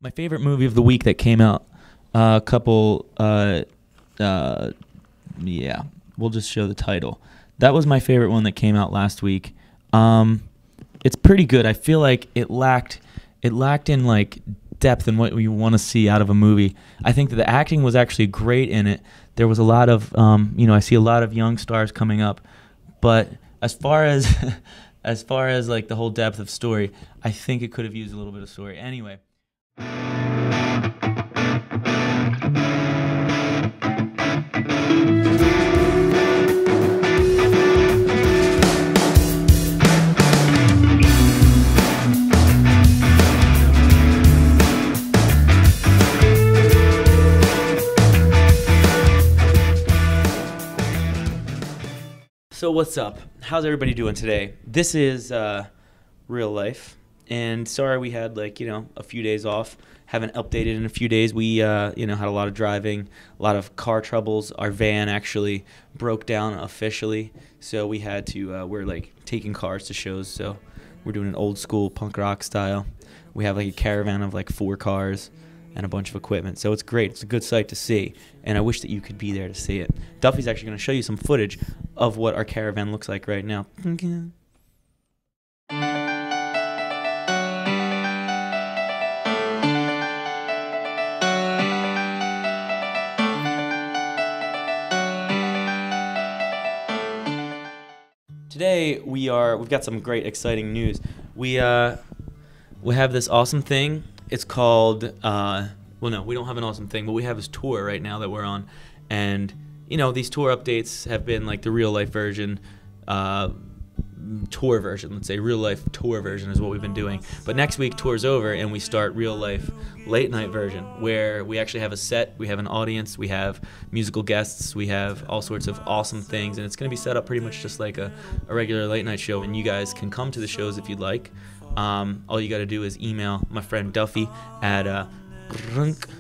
My favorite movie of the week that came out, a couple, yeah, we'll just show the title. That was my favorite one that came out last week. It's pretty good. I feel like it lacked in like depth and what you want to see out of a movie. I think that the acting was actually great in it. There was a lot of, I see a lot of young stars coming up, but as far as as far as like the whole depth of story, I think it could have used a little bit of story. Anyway. So what's up? How's everybody doing today? This is real life, and sorry we had a few days off. Haven't updated in a few days. We had a lot of driving, a lot of car troubles. Our van actually broke down officially, so we had to. We're taking cars to shows, so we're doing an old school punk rock style. We have a caravan of 4 cars and a bunch of equipment. So it's great. It's a good sight to see, and I wish that you could be there to see it. Duffy's actually going to show you some footage of what our caravan looks like right now. Today we've got some great exciting news. We have this awesome thing. It's called, well, no, we don't have an awesome thing, but we have this tour right now that we're on. And, these tour updates have been the real life version, tour version, let's say. Real life tour version is what we've been doing. But next week, tour's over, and we start real life late night version, where we actually have a set, we have an audience, we have musical guests, we have all sorts of awesome things. And it's going to be set up pretty much just like a regular late night show. And you guys can come to the shows if you'd like. All you got to do is email my friend Duffy at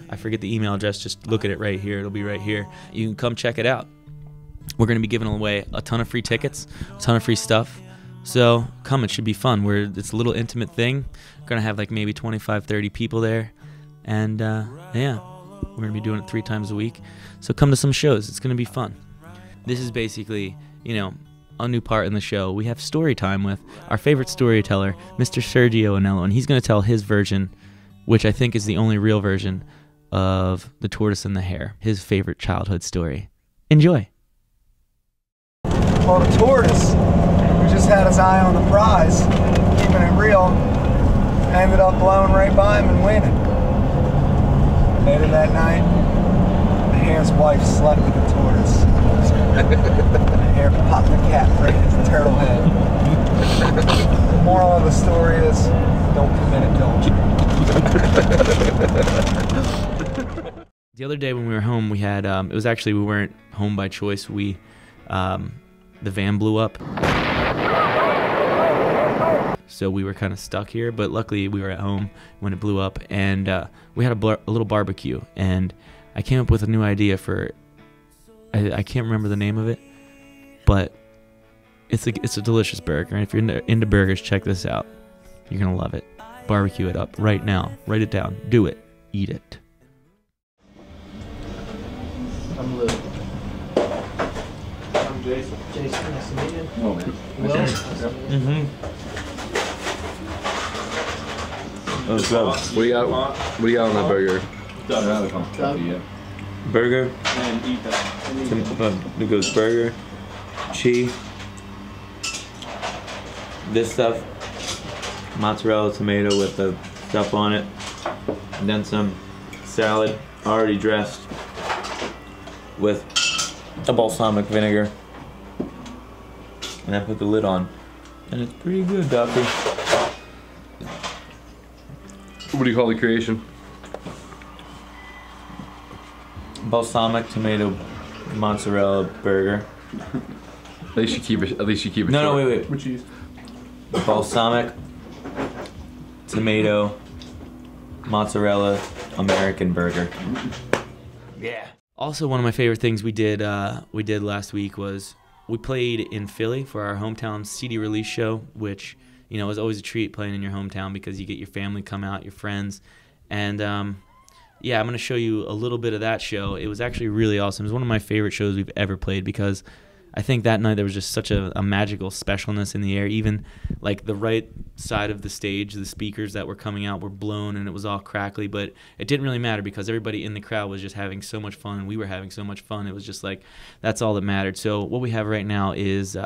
I forget the email address. Just look at it right here. It'll be right here. You can come check it out. We're going to be giving away a ton of free tickets, a ton of free stuff. So come, it should be fun. It's a little intimate thing. We're going to have maybe 25, 30 people there. And yeah, we're going to be doing it 3 times a week. So come to some shows. It's going to be fun. This is basically, a new part in the show. We have story time with our favorite storyteller, Mr. Sergio Anello, and he's going to tell his version, which I think is the only real version of The Tortoise and the Hare, his favorite childhood story. Enjoy. Well, the tortoise, who just had his eye on the prize, keeping it real, ended up blowing right by him and winning. Later that night, the hare's wife slept with the tortoise. The hare popped the cat right in his turtle head. The moral of the story is, don't commit adultery. The other day when we were home, we had, we weren't home by choice. The van blew up. So we were kind of stuck here, but luckily we were at home when it blew up, and we had a little barbecue, and I came up with a new idea for, I can't remember the name of it, but it's a delicious burger, and if you're into burgers, check this out. You're going to love it. Barbecue it up right now. Write it down. Do it. Eat it. I'm Lou. I'm Jason. Jason, nice to meet you. Oh, man. Will? Mm-hmm. Let's go. What do you got on that burger? Doug. Burger. And eat that. It goes burger, cheese, this stuff, mozzarella, tomato with the stuff on it, and then some salad already dressed with a balsamic vinegar, and I put the lid on, and it's pretty good, Duffy. What do you call the creation? Balsamic tomato mozzarella burger. At least you keep it. No, short. wait. With cheese. Balsamic tomato mozzarella American burger. Yeah. Also, one of my favorite things we did last week was we played in Philly for our hometown CD release show, which is always a treat playing in your hometown because you get your family come out, your friends, And yeah, I'm going to show you a little bit of that show. It was actually really awesome. It was one of my favorite shows we've ever played because I think that night there was just such a magical specialness in the air. Even like the right side of the stage, the speakers that were coming out were blown and it was all crackly, but it didn't really matter because everybody in the crowd was just having so much fun and we were having so much fun. It was just like, that's all that mattered. So what we have right now is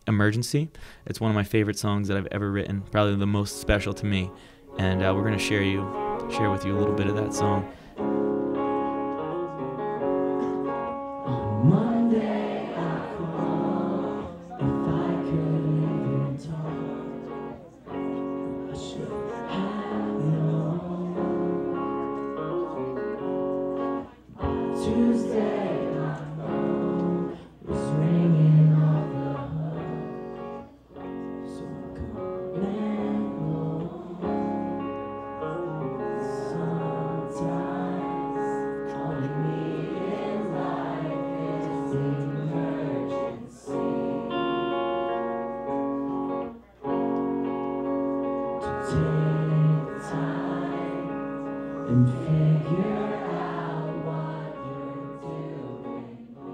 Emergency. It's one of my favorite songs that I've ever written, probably the most special to me. And we're going to share with you a little bit of that song. Monday I called, if I could even talk, I should have known. Tuesday my phone was ringing off the hook, so I couldn't go. Sometimes calling me in life is emergency. To take time and figure out what you're doing here.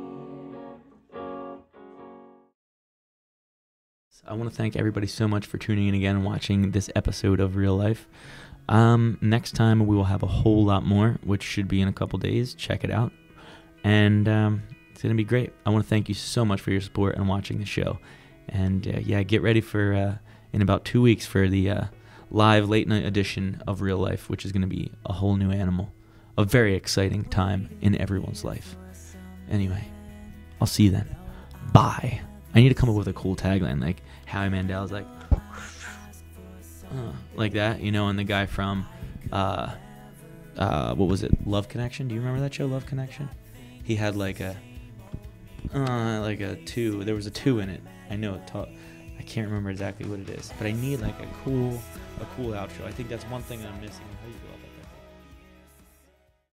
I want to thank everybody so much for tuning in again and watching this episode of Real Life. Next time we will have a whole lot more, which should be in a couple days. Check it out. And it's going to be great. I want to thank you so much for your support and watching the show. And yeah, get ready for in about 2 weeks for the live late night edition of Real Life, which is going to be a whole new animal. A very exciting time in everyone's life. Anyway, I'll see you then. Bye. I need to come up with a cool tagline like Howie Mandel's like that, you know, and the guy from what was it, Love Connection? Do you remember that show, Love Connection? He had like a 2. There was a 2 in it. I know it. I can't remember exactly what it is, but I need like a cool outro. I think that's one thing I'm missing. How do you feel about that?